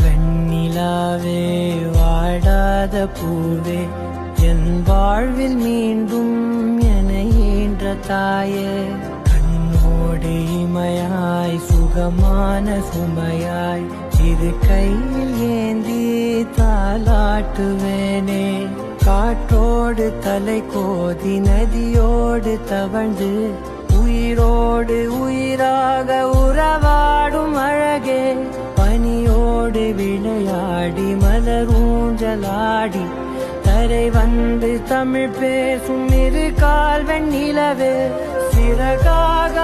வாவெண்ணிலாவே வாடாத பூவே என் வாழ்வில் மீண்டும் என ஈன்ற தாயே கண்ணோடு இமையாய் சுகமான சுமையாய் இரு கையில் ஏந்தி தாலாட்டுவேனே காற்றோடு தலை கோதி நதியோடு தவழ்ந்து உயிரோடு உயிராக உறவாடும் அழகே பனியோடு விளையாடி மலரூஞ்சலாடி தரை வந்து தமிழ் பேசும் இரு கால் வெண்ணிலவே சிறகாக